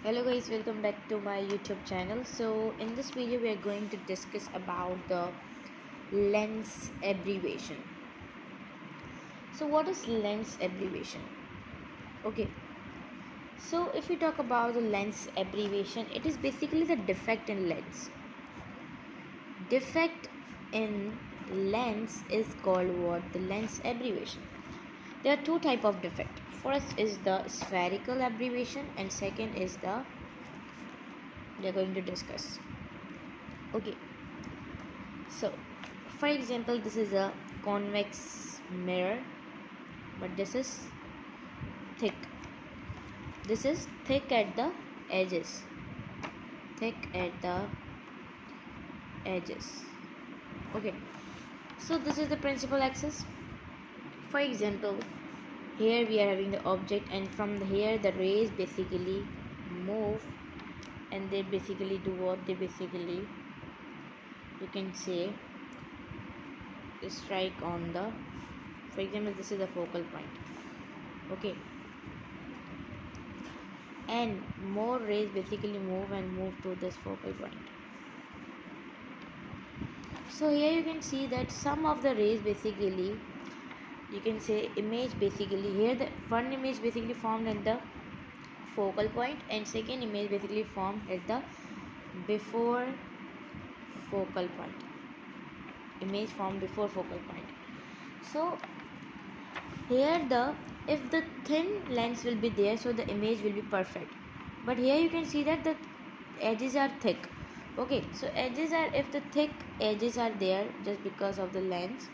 Hello guys, welcome back to my YouTube channel. So in this video we are going to discuss about the lens abbreviation. So what is lens abbreviation? Okay, so if we talk about the lens abbreviation, it is basically the defect in lens. Defect in lens is called what? The lens abbreviation. There are two type of defect. First is the spherical abbreviation and second is the we are going to discuss. Okay, so for example, this is a convex mirror, but this is thick. This is thick at the edges. Thick at the edges. Okay, so this is the principal axis. For example, here we are having the object, and from here the rays basically move, and they basically do what? They basically, you can say, strike on the, for example, this is the focal point. Okay, and more rays basically move to this focal point. So here you can see that some of the rays basically, you can say, image basically, here the one image basically formed at the focal point and second image basically formed at the before focal point. Image formed before focal point. So here the, if the thin lens will be there, so the image will be perfect, but here you can see that the edges are thick. Okay, so edges are, if the thick edges are there just because of the lens,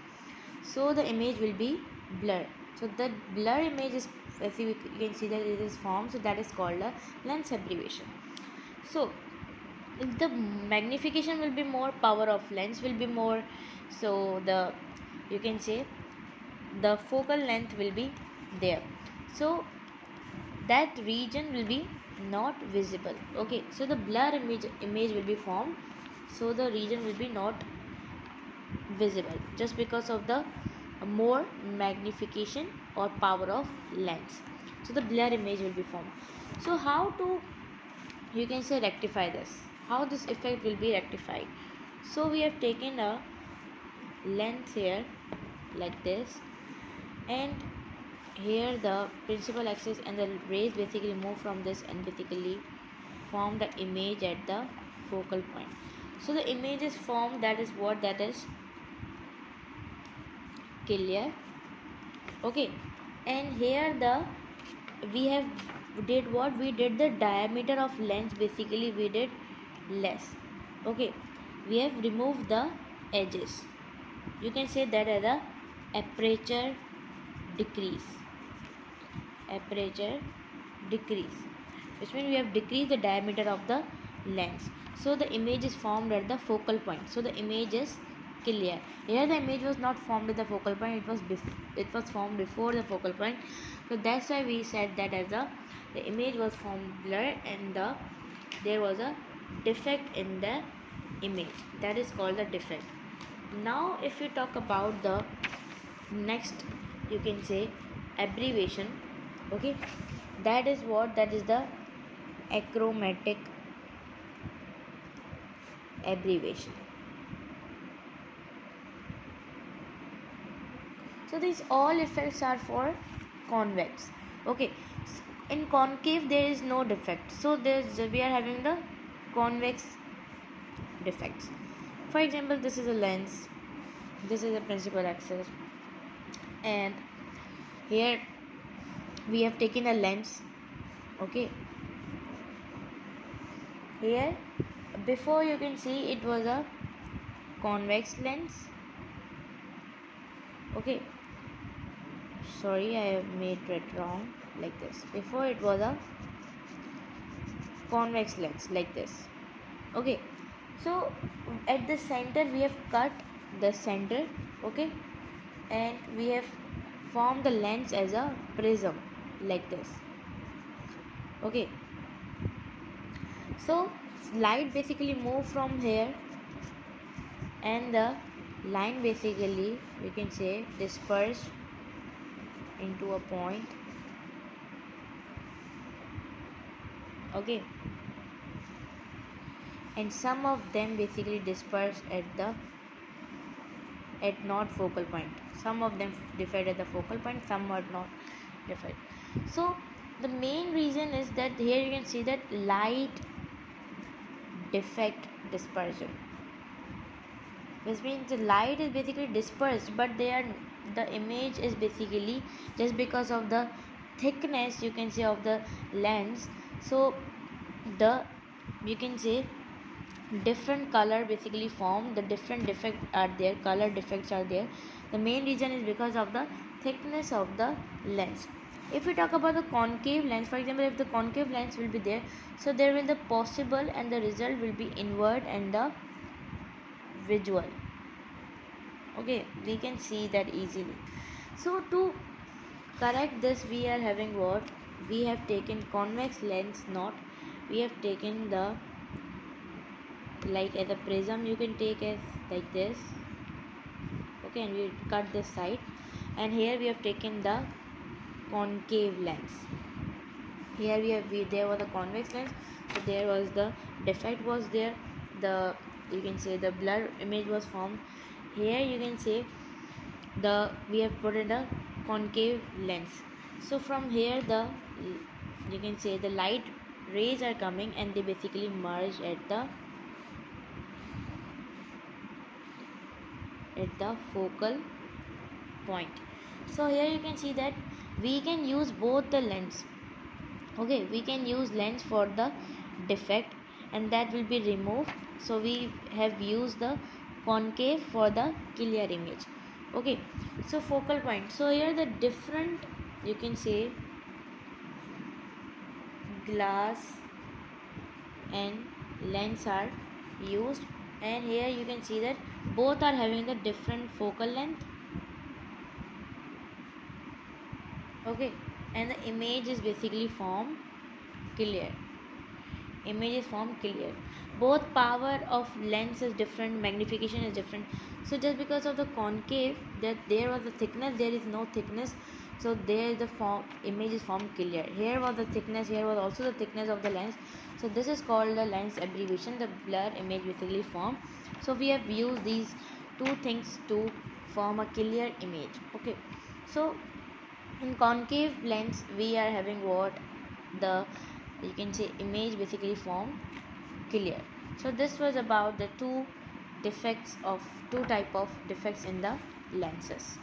so the image will be blur. So the blur image is, if you can see that it is formed, so that is called a lens abbreviation. So if the magnification will be more, power of lens will be more, so the, you can say, the focal length will be there, so that region will be not visible. Okay, so the blur image will be formed, so the region will be not visible just because of the more magnification or power of lens, so the blur image will be formed. So how to, you can say, rectify this, how this effect will be rectified? So we have taken a lens here like this, and here the principal axis and the rays basically move from this and basically form the image at the focal point. So the image is formed, that is what, that is clear. Okay, and here the, we have did what, we did the diameter of lens basically we did less. Okay, we have removed the edges, you can say that as a aperture decrease. Aperture decrease, which means we have decreased the diameter of the lens, so the image is formed at the focal point, so the image is clear. Here the image was not formed at the focal point, it was formed before the focal point, so that's why we said that as a, the image was formed blur and there was a defect in the image, that is called the defect. Now if you talk about the next, you can say, abbreviation. Okay, that is what, that is the achromatic abbreviation. So these all effects are for convex. Okay, in concave there is no defect, so we are having the convex defects. For example, this is a lens, this is a principal axis, and here we have taken a lens. Okay, here before you can see it was a convex lens. Okay, sorry, I have made it wrong, like this. Before it was a convex lens like this. Okay, so at the center we have cut the center. Okay, and we have formed the lens as a prism like this. Okay, so light basically move from here, and the line basically, we can say, dispersed into a point, Okay, and some of them basically disperse at not focal point. Some of them differ at the focal point, some are not differ. So the main reason is that here you can see that light defect dispersion. This means the light is basically dispersed, but the image is basically just because of the thickness, you can say, of the lens. So the, you can say, different color basically form, the different defects are there, color defects are there. The main reason is because of the thickness of the lens. If we talk about the concave lens, for example, if the concave lens will be there, so there will the possible and the result will be invert and the visual. Okay, we can see that easily. So to correct this, we are having what, we have taken convex lens, not, we have taken the, like as a prism you can take as like this. Okay, and we cut this side, and here we have taken the concave lens. Here there was a convex lens, so there was the defect was there, the, you can say, the blur image was formed. Here you can say the, we have put in a concave lens. So from here the, you can say, the light rays are coming and they basically merge at the focal point. So here you can see that we can use both the lens. Okay, we can use lens for the defect and that will be removed. So we have used the concave for the clear image. Okay, so focal point. So here the different, you can say, glass and lens are used, and here you can see that both are having the different focal length. Okay, and the image is basically formed clear. Image is formed clear. Both power of lens is different, magnification is different. So just because of the concave, that there was the thickness, there is no thickness, so there the form image is formed clear. Here was the thickness, here was also the thickness of the lens, so this is called the lens abbreviation, the blur image basically formed. So we have used these two things to form a clear image. Okay, so in concave lens we are having what, the, you can say, image basically formed clear. So this was about the two defects of two type of defects in the lenses.